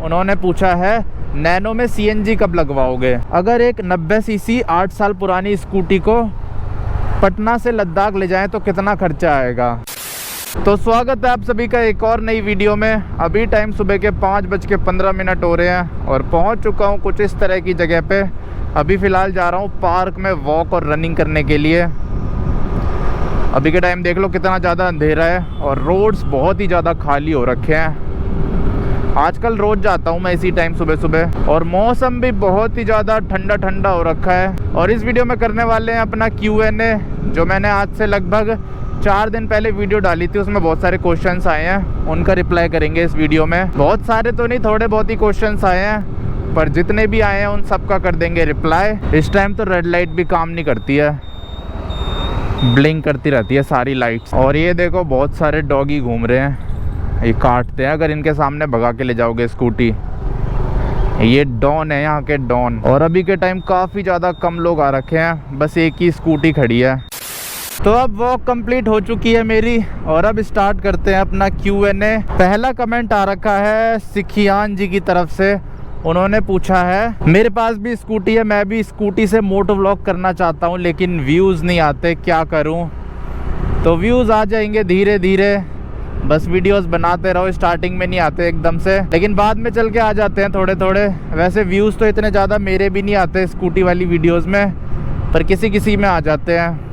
उन्होंने पूछा है नैनो में सीएनजी कब लगवाओगे। अगर एक 90 सीसी 8 साल पुरानी स्कूटी को पटना से लद्दाख ले जाएं तो कितना खर्चा आएगा। तो स्वागत है आप सभी का एक और नई वीडियो में। अभी टाइम सुबह के 5:15 हो रहे हैं और पहुंच चुका हूं कुछ इस तरह की जगह पे। अभी फ़िलहाल जा रहा हूं पार्क में वॉक और रनिंग करने के लिए। अभी के टाइम देख लो कितना ज़्यादा अंधेरा है और रोड्स बहुत ही ज़्यादा खाली हो रखे हैं। आजकल रोज़ जाता हूँ मैं इसी टाइम सुबह सुबह और मौसम भी बहुत ही ज़्यादा ठंडा ठंडा हो रखा है। और इस वीडियो में करने वाले हैं अपना Q&A, जो मैंने आज से लगभग 4 दिन पहले वीडियो डाली थी। उसमें बहुत सारे क्वेश्चंस आए हैं, उनका रिप्लाई करेंगे इस वीडियो में। बहुत सारे तो नहीं, थोड़े बहुत ही क्वेश्चंस आए हैं, पर जितने भी आए हैं उन सब का कर देंगे रिप्लाई। इस टाइम तो रेड लाइट भी काम नहीं करती है, ब्लिंक करती रहती है सारी लाइट्स। और ये देखो बहुत सारे डॉगी घूम रहे हैं, ये काटते हैं अगर इनके सामने भगा के ले जाओगे स्कूटी। ये डॉन है यहाँ के डॉन। और अभी के टाइम काफ़ी ज़्यादा कम लोग आ रखे हैं, बस एक ही स्कूटी खड़ी है। तो अब वॉक कंप्लीट हो चुकी है मेरी और अब स्टार्ट करते हैं अपना Q&A। पहला कमेंट आ रखा है सिखियान जी की तरफ से। उन्होंने पूछा है मेरे पास भी स्कूटी है, मैं भी स्कूटी से मोटो व्लॉग करना चाहता हूँ लेकिन व्यूज़ नहीं आते, क्या करूँ। तो व्यूज़ आ जाएंगे धीरे धीरे, बस वीडियोस बनाते रहो। स्टार्टिंग में नहीं आते एकदम से, लेकिन बाद में चल के आ जाते हैं थोड़े थोड़े। वैसे व्यूज़ तो इतने ज़्यादा मेरे भी नहीं आते स्कूटी वाली वीडियोस में, पर किसी किसी में आ जाते हैं,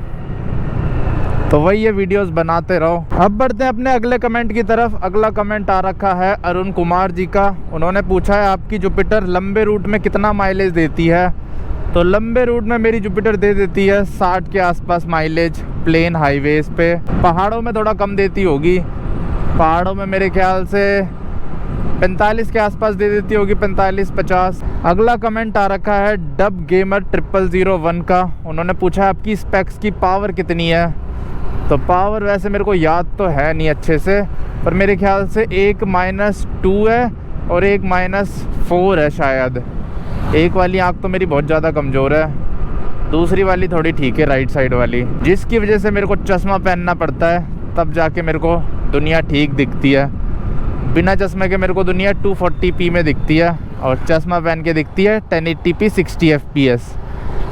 तो वही ये वीडियोस बनाते रहो। अब बढ़ते हैं अपने अगले कमेंट की तरफ। अगला कमेंट आ रखा है अरुण कुमार जी का। उन्होंने पूछा है आपकी जुपिटर लंबे रूट में कितना माइलेज देती है। तो लंबे रूट में मेरी जुपिटर दे देती है 60 के आसपास माइलेज, प्लेन हाईवेज पे। पहाड़ों में थोड़ा कम देती होगी, पहाड़ों में मेरे ख्याल से 45 के आसपास दे देती होगी, 45-50। अगला कमेंट आ रखा है डब गेमर 0001 का। उन्होंने पूछा आपकी स्पेक्स की पावर कितनी है। तो पावर वैसे मेरे को याद तो है नहीं अच्छे से, पर मेरे ख्याल से एक -2 है और एक -4 है शायद। एक वाली आँख तो मेरी बहुत ज़्यादा कमज़ोर है, दूसरी वाली थोड़ी ठीक है, राइट साइड वाली, जिसकी वजह से मेरे को चश्मा पहनना पड़ता है, तब जाके मेरे को दुनिया ठीक दिखती है। बिना चश्मे के मेरे को दुनिया 240p में दिखती है और चश्मा पहन के दिखती है 1080p 60 fps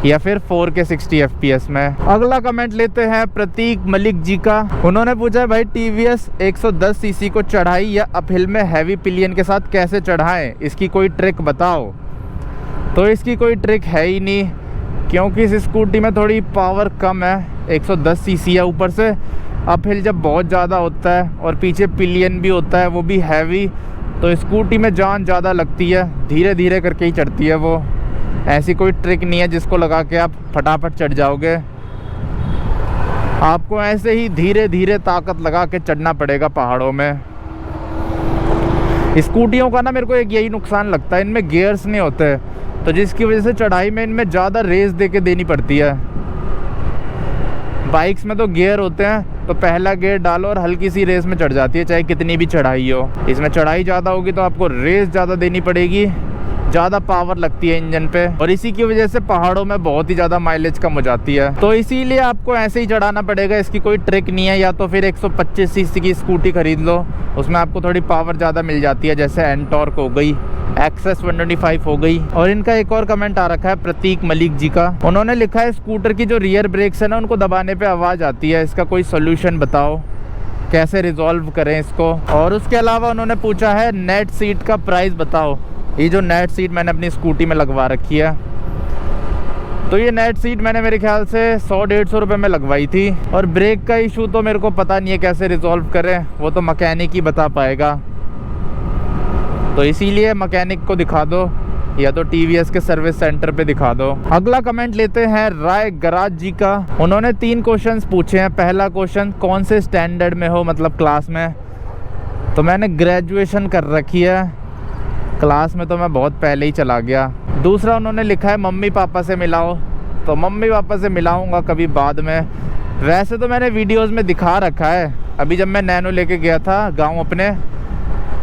या फिर 4K 60 fps में। अगला कमेंट लेते हैं प्रतीक मलिक जी का। उन्होंने पूछा है भाई TVS 110 cc को चढ़ाई या अपहिल में हैवी पिलियन के साथ कैसे चढ़ाएं, इसकी कोई ट्रिक बताओ। तो इसकी कोई ट्रिक है ही नहीं, क्योंकि इस स्कूटी में थोड़ी पावर कम है, 110 cc है। ऊपर से अपहिल जब बहुत ज़्यादा होता है और पीछे पिलियन भी होता है, वो भी हैवी, तो स्कूटी में जान ज़्यादा लगती है, धीरे धीरे करके ही चढ़ती है वो। ऐसी कोई ट्रिक नहीं है जिसको लगा के आप फटाफट चढ़ जाओगे। आपको ऐसे ही धीरे धीरे ताकत लगा के चढ़ना पड़ेगा पहाड़ों में। स्कूटियों का ना मेरे को एक यही नुकसान लगता है, इनमें गियर्स नहीं होते, तो जिसकी वजह से चढ़ाई में इनमें ज़्यादा रेस दे के देनी पड़ती है। बाइक्स में तो गियर होते हैं, तो पहला गियर डालो और हल्की सी रेस में चढ़ जाती है, चाहे कितनी भी चढ़ाई हो। इसमें चढ़ाई ज़्यादा होगी तो आपको रेस ज़्यादा देनी पड़ेगी, ज़्यादा पावर लगती है इंजन पे, और इसी की वजह से पहाड़ों में बहुत ही ज़्यादा माइलेज कम हो जाती है। तो इसीलिए आपको ऐसे ही चढ़ाना पड़ेगा, इसकी कोई ट्रिक नहीं है। या तो फिर 125 cc की स्कूटी खरीद लो, उसमें आपको थोड़ी पावर ज़्यादा मिल जाती है, जैसे एंटॉर्क हो गई, एक्सेस 125 हो गई। और इनका एक और कमेंट आ रखा है प्रतीक मलिक जी का। उन्होंने लिखा है स्कूटर की जो रियर ब्रेक्स है ना, उनको दबाने पे आवाज़ आती है, इसका कोई सोल्यूशन बताओ, कैसे रिजॉल्व करें इसको। और उसके अलावा उन्होंने पूछा है नेट सीट का प्राइस बताओ। ये जो नेट सीट मैंने अपनी स्कूटी में लगवा रखी है, तो ये नेट सीट मैंने मेरे ख्याल से 100-150 रुपये में लगवाई थी। और ब्रेक का इशू तो मेरे को पता नहीं है कैसे रिजॉल्व करें, वो तो मैकेनिक ही बता पाएगा। तो इसीलिए मैकेनिक को दिखा दो या तो TVS के सर्विस सेंटर पे दिखा दो। अगला कमेंट लेते हैं राय गराज जी का। उन्होंने 3 क्वेश्चंस पूछे हैं। पहला क्वेश्चन कौन से स्टैंडर्ड में हो, मतलब क्लास में। तो मैंने ग्रेजुएशन कर रखी है, क्लास में तो मैं बहुत पहले ही चला गया। दूसरा उन्होंने लिखा है मम्मी पापा से मिलाओ। तो मम्मी पापा से मिलाऊंगा कभी बाद में। वैसे तो मैंने वीडियोस में दिखा रखा है, अभी जब मैं नैनो लेके गया था गांव अपने,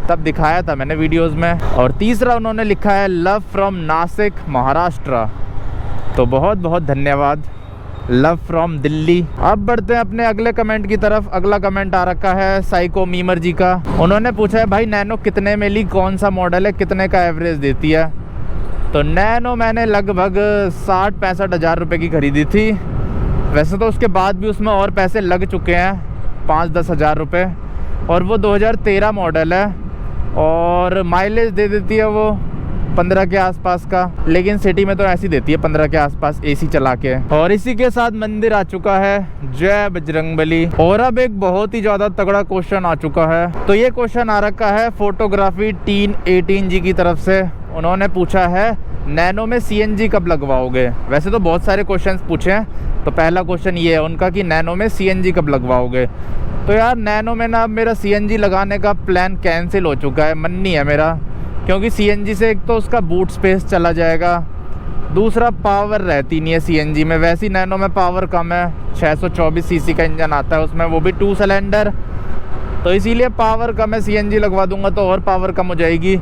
तब दिखाया था मैंने वीडियोस में। और तीसरा उन्होंने लिखा है लव फ्रॉम नासिक महाराष्ट्र। तो बहुत बहुत धन्यवाद। Love from Delhi. अब बढ़ते हैं अपने अगले कमेंट की तरफ। अगला कमेंट आ रखा है साइको मीमर जी का। उन्होंने पूछा है भाई नैनो कितने में ली, कौन सा मॉडल है, कितने का एवरेज देती है। तो नैनो मैंने लगभग 60-65 हज़ार रुपये की खरीदी थी। वैसे तो उसके बाद भी उसमें और पैसे लग चुके हैं, 5-10 हज़ार रुपये, और वो 2013 मॉडल है और माइलेज दे देती है वो 15 के आसपास का, लेकिन सिटी में तो ऐसी देती है 15 के आसपास एसी चला के। और इसी के साथ मंदिर आ चुका है, जय बजरंगबली। और अब एक बहुत ही ज़्यादा तगड़ा क्वेश्चन आ चुका है। तो ये क्वेश्चन आ रखा है फोटोग्राफी टीन 18 जी की तरफ से। उन्होंने पूछा है नैनो में CNG कब लगवाओगे। वैसे तो बहुत सारे क्वेश्चंस पूछे हैं, तो पहला क्वेश्चन ये है उनका कि नैनो में CNG कब लगवाओगे। तो यार नैनो में ना अब मेरा CNG लगाने का प्लान कैंसिल हो चुका है, मन नहीं है मेरा, क्योंकि CNG से एक तो उसका बूट स्पेस चला जाएगा, दूसरा पावर रहती नहीं है CNG में। वैसे नैनो में पावर कम है, 624 सीसी का इंजन आता है उसमें, वो भी 2 सिलेंडर, तो इसीलिए पावर कम है। CNG लगवा दूंगा तो और पावर कम हो जाएगी।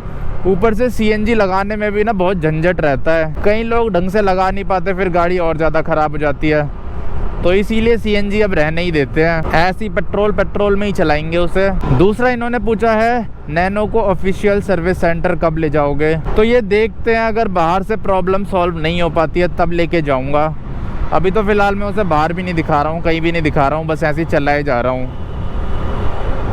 ऊपर से CNG लगाने में भी ना बहुत झंझट रहता है, कई लोग ढंग से लगा नहीं पाते, फिर गाड़ी और ज़्यादा ख़राब हो जाती है। तो इसीलिए CNG अब रहने ही देते हैं, ऐसी पेट्रोल में ही चलाएंगे उसे। दूसरा इन्होंने पूछा है नैनो को ऑफिशियल सर्विस सेंटर कब ले जाओगे। तो ये देखते हैं, अगर बाहर से प्रॉब्लम सॉल्व नहीं हो पाती है तब लेके जाऊंगा। अभी तो फ़िलहाल मैं उसे बाहर भी नहीं दिखा रहा हूँ, कहीं भी नहीं दिखा रहा हूँ, बस ऐसे ही चलाए जा रहा हूँ।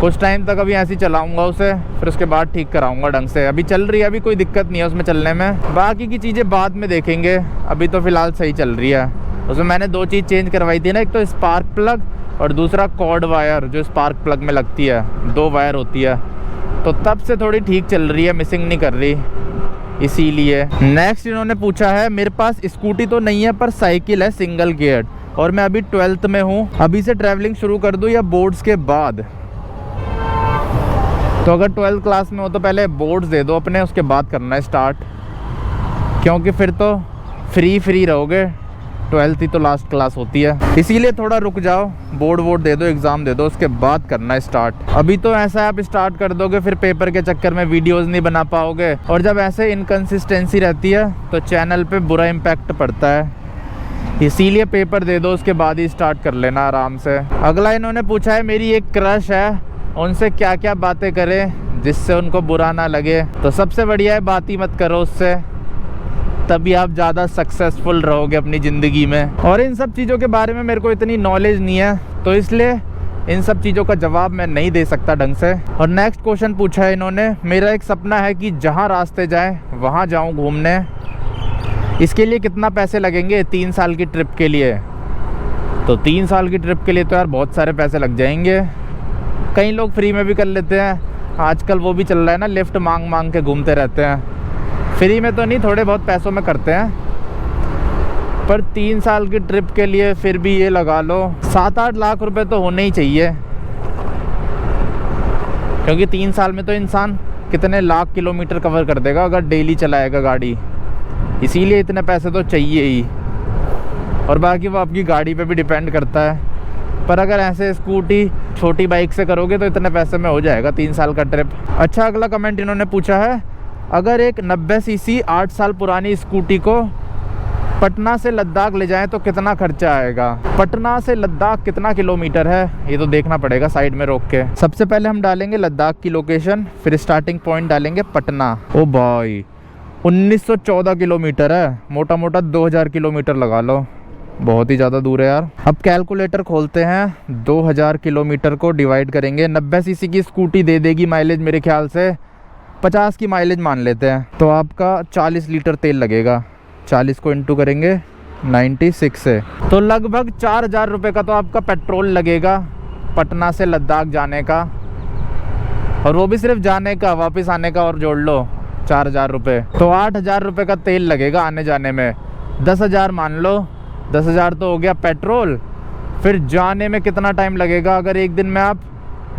कुछ टाइम तक अभी ऐसे ही चलाऊंगा उसे, फिर उसके बाद ठीक कराऊंगा ढंग से। अभी चल रही है, अभी कोई दिक्कत नहीं है उसमें चलने में, बाकी की चीज़ें बाद में देखेंगे। अभी तो फ़िलहाल सही चल रही है। उसमें मैंने 2 चीज़ चेंज करवाई थी ना, एक तो स्पार्क प्लग और दूसरा कॉर्ड वायर जो स्पार्क प्लग में लगती है, 2 वायर होती है, तो तब से थोड़ी ठीक चल रही है, मिसिंग नहीं कर रही, इसीलिए। नेक्स्ट इन्होंने पूछा है मेरे पास स्कूटी तो नहीं है पर साइकिल है सिंगल गियर, और मैं अभी 12th में हूँ, अभी से ट्रैवलिंग शुरू कर दूँ या बोर्ड्स के बाद। तो अगर 12th क्लास में हो तो पहले बोर्ड्स दे दो अपने, उसके बाद करना है स्टार्ट, क्योंकि फिर तो फ्री रहोगे। 12th ही तो लास्ट क्लास होती है, इसीलिए थोड़ा रुक जाओ, बोर्ड दे दो, एग्ज़ाम दे दो, उसके बाद करना है स्टार्ट। अभी तो ऐसा है आप स्टार्ट कर दोगे फिर पेपर के चक्कर में वीडियोस नहीं बना पाओगे, और जब ऐसे इनकन्सिस्टेंसी रहती है तो चैनल पे बुरा इम्पैक्ट पड़ता है, इसीलिए पेपर दे दो उसके बाद ही स्टार्ट कर लेना आराम से। अगला इन्होंने पूछा है मेरी एक क्रश है, उनसे क्या क्या बातें करें जिससे उनको बुरा ना लगे। तो सबसे बढ़िया है बात ही मत करो उससे, तभी आप ज़्यादा सक्सेसफुल रहोगे अपनी ज़िंदगी में। और इन सब चीज़ों के बारे में मेरे को इतनी नॉलेज नहीं है, तो इसलिए इन सब चीज़ों का जवाब मैं नहीं दे सकता ढंग से। और नेक्स्ट क्वेश्चन पूछा है इन्होंने, मेरा एक सपना है कि जहाँ रास्ते जाए वहाँ जाऊँ घूमने, इसके लिए कितना पैसे लगेंगे 3 साल की ट्रिप के लिए। तो 3 साल की ट्रिप के लिए तो यार बहुत सारे पैसे लग जाएंगे। कई लोग फ्री में भी कर लेते हैं, आजकल वो भी चल रहा है ना, लिफ्ट मांग के घूमते रहते हैं। फ्री में तो नहीं, थोड़े बहुत पैसों में करते हैं, पर 3 साल की ट्रिप के लिए फिर भी ये लगा लो 7-8 लाख रुपए तो होने ही चाहिए, क्योंकि 3 साल में तो इंसान कितने लाख किलोमीटर कवर कर देगा अगर डेली चलाएगा गाड़ी, इसीलिए इतने पैसे तो चाहिए ही। और बाकी वो आपकी गाड़ी पे भी डिपेंड करता है, पर अगर ऐसे स्कूटी छोटी बाइक से करोगे तो इतने पैसे में हो जाएगा 3 साल का ट्रिप। अच्छा, अगला कमेंट इन्होंने पूछा है अगर एक 90 सीसी 8 साल पुरानी स्कूटी को पटना से लद्दाख ले जाएं तो कितना खर्चा आएगा। पटना से लद्दाख कितना किलोमीटर है ये तो देखना पड़ेगा साइड में रोक के। सबसे पहले हम डालेंगे लद्दाख की लोकेशन, फिर स्टार्टिंग पॉइंट डालेंगे पटना। ओ भाई 1914 किलोमीटर है, मोटा मोटा 2000 किलोमीटर लगा लो, बहुत ही ज़्यादा दूर है यार। अब कैलकुलेटर खोलते हैं, 2000 किलोमीटर को डिवाइड करेंगे, 90 सीसी की स्कूटी दे देगी माइलेज मेरे ख्याल से 50 की माइलेज मान लेते हैं, तो आपका 40 लीटर तेल लगेगा। 40 को इंटू करेंगे 96 से, तो लगभग 4000 रुपये का तो आपका पेट्रोल लगेगा पटना से लद्दाख जाने का, और वो भी सिर्फ जाने का, वापस आने का और जोड़ लो 4000 रुपये, तो 8000 रुपये का तेल लगेगा आने जाने में। 10,000 मान लो, 10,000 तो हो गया पेट्रोल। फिर जाने में कितना टाइम लगेगा, अगर एक दिन में आप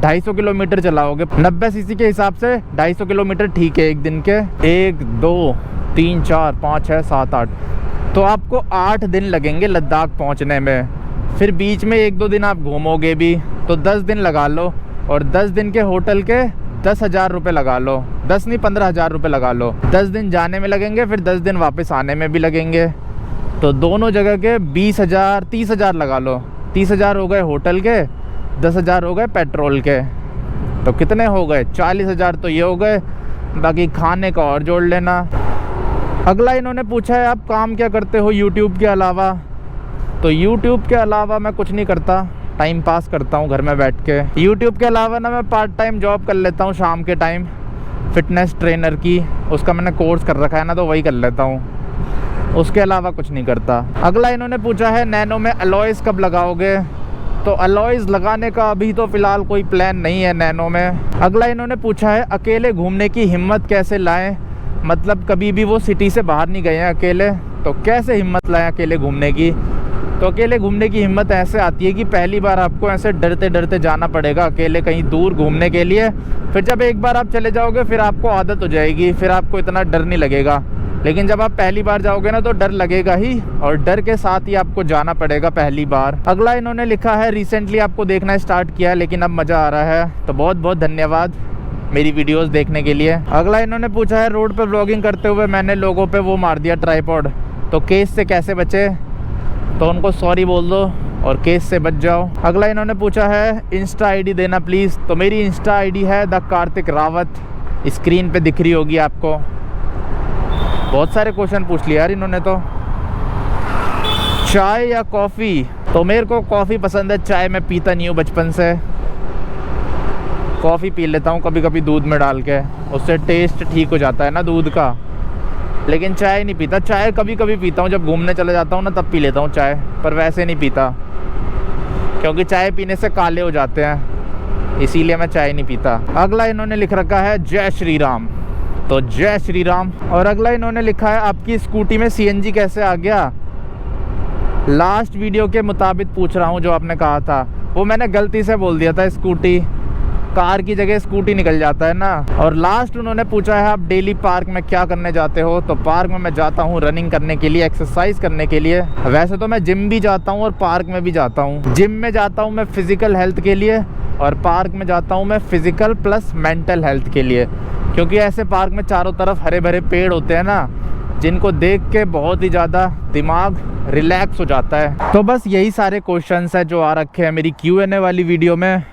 250 किलोमीटर चलाओगे 90 सीसी के हिसाब से 250 किलोमीटर ठीक है एक दिन के, 1 2 3 4 5 6 7 8, तो आपको 8 दिन लगेंगे लद्दाख पहुंचने में। फिर बीच में 1-2 दिन आप घूमोगे भी, तो 10 दिन लगा लो, और 10 दिन के होटल के 10,000 रुपये लगा लो, 10 नहीं 15,000 रुपये लगा लो। 10 दिन जाने में लगेंगे, फिर 10 दिन वापस आने में भी लगेंगे, तो दोनों जगह के 20,000 30,000 लगा लो। 30,000 हो गए होटल के, 10,000 हो गए पेट्रोल के, तो कितने हो गए? 40,000 तो ये हो गए, बाकी खाने का और जोड़ लेना। अगला इन्होंने पूछा है आप काम क्या करते हो यूट्यूब के अलावा? तो यूट्यूब के अलावा मैं कुछ नहीं करता, टाइम पास करता हूँ घर में बैठ के। यूट्यूब के अलावा ना मैं पार्ट टाइम जॉब कर लेता हूँ शाम के टाइम, फिटनेस ट्रेनर की, उसका मैंने कोर्स कर रखा है ना, तो वही कर लेता हूँ, उसके अलावा कुछ नहीं करता। अगला इन्होंने पूछा है नैनो में अलॉयज़ कब लगाओगे? तो अलॉयज़ लगाने का अभी तो फ़िलहाल कोई प्लान नहीं है नैनो में। अगला इन्होंने पूछा है अकेले घूमने की हिम्मत कैसे लाएं? मतलब कभी भी वो सिटी से बाहर नहीं गए हैं अकेले, तो कैसे हिम्मत लाएं अकेले घूमने की? तो अकेले घूमने की हिम्मत ऐसे आती है कि पहली बार आपको ऐसे डरते डरते जाना पड़ेगा अकेले कहीं दूर घूमने के लिए। फिर जब एक बार आप चले जाओगे फिर आपको आदत हो जाएगी, फिर आपको इतना डर नहीं लगेगा। लेकिन जब आप पहली बार जाओगे ना तो डर लगेगा ही, और डर के साथ ही आपको जाना पड़ेगा पहली बार। अगला इन्होंने लिखा है रिसेंटली आपको देखना स्टार्ट किया लेकिन अब मज़ा आ रहा है, तो बहुत बहुत धन्यवाद मेरी वीडियोस देखने के लिए। अगला इन्होंने पूछा है रोड पे व्लॉगिंग करते हुए मैंने लोगों पे वो मार दिया ट्राइपॉड, तो केस से कैसे बचे? तो उनको सॉरी बोल दो और केस से बच जाओ। अगला इन्होंने पूछा है इंस्टा आईडी देना प्लीज़। तो मेरी इंस्टा आईडी है द कार्तिक रावत, स्क्रीन पे दिख रही होगी आपको। बहुत सारे क्वेश्चन पूछ लिया यार इन्होंने तो। चाय या कॉफ़ी? तो मेरे को कॉफ़ी पसंद है, चाय मैं पीता नहीं हूँ बचपन से। कॉफ़ी पी लेता हूँ कभी कभी दूध में डाल के, उससे टेस्ट ठीक हो जाता है ना दूध का। लेकिन चाय नहीं पीता। चाय कभी कभी पीता हूँ, जब घूमने चले जाता हूँ ना तब पी लेता हूँ चाय, पर वैसे नहीं पीता क्योंकि चाय पीने से काले हो जाते हैं, इसीलिए मैं चाय नहीं पीता। अगला इन्होंने लिख रखा है जय श्री राम, तो जय श्री राम। और अगला इन्होंने लिखा है आपकी स्कूटी में सीएनजी कैसे आ गया? लास्ट वीडियो के मुताबिक पूछ रहा हूँ, जो आपने कहा था वो मैंने गलती से बोल दिया था, स्कूटी कार की जगह स्कूटी निकल जाता है ना। और लास्ट उन्होंने पूछा है आप डेली पार्क में क्या करने जाते हो? तो पार्क में मैं जाता हूँ रनिंग करने के लिए, एक्सरसाइज करने के लिए। वैसे तो मैं जिम भी जाता हूँ और पार्क में भी जाता हूँ। जिम में जाता हूँ मैं फिज़िकल हेल्थ के लिए, और पार्क में जाता हूँ मैं फिज़िकल प्लस मेंटल हेल्थ के लिए, क्योंकि ऐसे पार्क में चारों तरफ हरे भरे पेड़ होते हैं ना, जिनको देख के बहुत ही ज़्यादा दिमाग रिलैक्स हो जाता है। तो बस यही सारे क्वेश्चंस हैं जो आ रखे हैं मेरी Q&A वाली वीडियो में।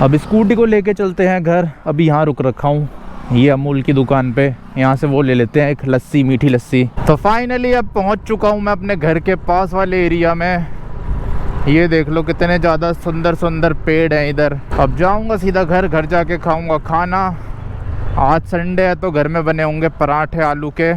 अब स्कूटी को लेके चलते हैं घर। अभी यहाँ रुक रखा हूँ ये अमूल की दुकान पे, यहाँ से वो ले लेते हैं एक लस्सी, मीठी लस्सी। तो फाइनली अब पहुँच चुका हूँ मैं अपने घर के पास वाले एरिया में। ये देख लो कितने ज़्यादा सुंदर सुंदर पेड़ हैं इधर। अब जाऊँगा सीधा घर जाके खाऊँगा खाना। आज संडे है तो घर में बने होंगे पराठे आलू के।